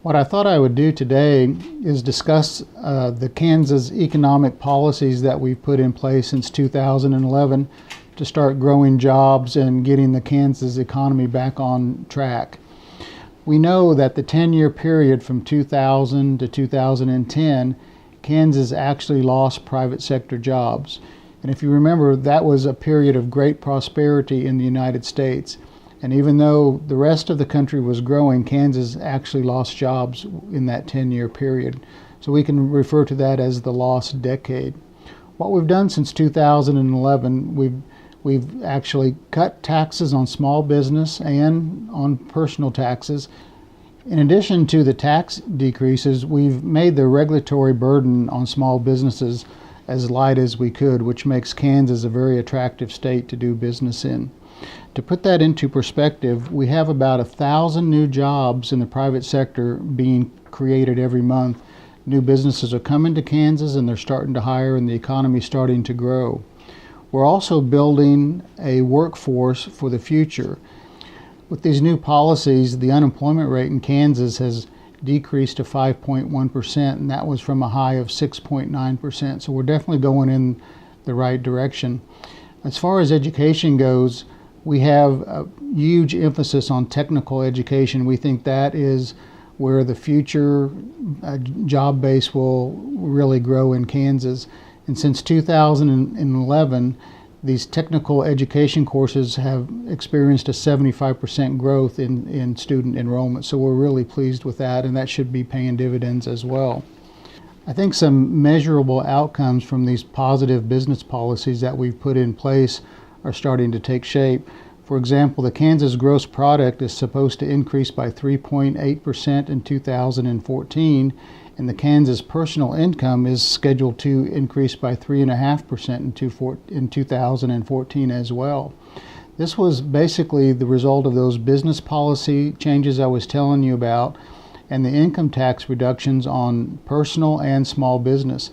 What I thought I would do today is discuss the Kansas economic policies that we've put in place since 2011 to start growing jobs and getting the Kansas economy back on track. We know that the 10-year period from 2000 to 2010, Kansas actually lost private sector jobs. And if you remember, that was a period of great prosperity in the United States. And even though the rest of the country was growing, Kansas actually lost jobs in that 10-year period. So we can refer to that as the lost decade. What we've done since 2011, we've actually cut taxes on small business and on personal taxes. In addition to the tax decreases, we've made the regulatory burden on small businesses as light as we could, which makes Kansas a very attractive state to do business in. To put that into perspective, we have about 1,000 new jobs in the private sector being created every month. New businesses are coming to Kansas and they're starting to hire and the economy is starting to grow. We're also building a workforce for the future. With these new policies, the unemployment rate in Kansas has decreased to 5.1%, and that was from a high of 6.9%. So we're definitely going in the right direction. As far as education goes, we have a huge emphasis on technical education. We think that is where the future job base will really grow in Kansas. And since 2011, these technical education courses have experienced a 75% growth in student enrollment. So we're really pleased with that, and that should be paying dividends as well. I think some measurable outcomes from these positive business policies that we've put in place are starting to take shape. For example, the Kansas gross product is supposed to increase by 3.8% in 2014, and the Kansas personal income is scheduled to increase by 3.5% in 2014 as well. This was basically the result of those business policy changes I was telling you about and the income tax reductions on personal and small business.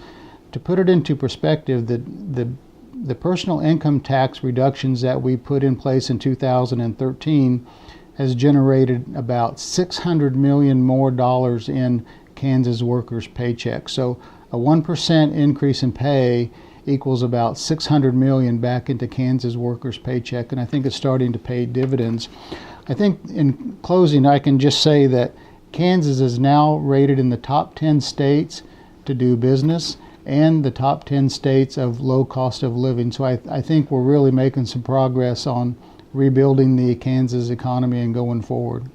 To put it into perspective, the personal income tax reductions that we put in place in 2013 has generated about $600 million more in Kansas workers' paychecks. So a 1% increase in pay equals about $600 million back into Kansas workers' paycheck, and I think it's starting to pay dividends. I think in closing, I can just say that Kansas is now rated in the top 10 states to do business and the top 10 states of low cost of living. So I think we're really making some progress on rebuilding the Kansas economy and going forward.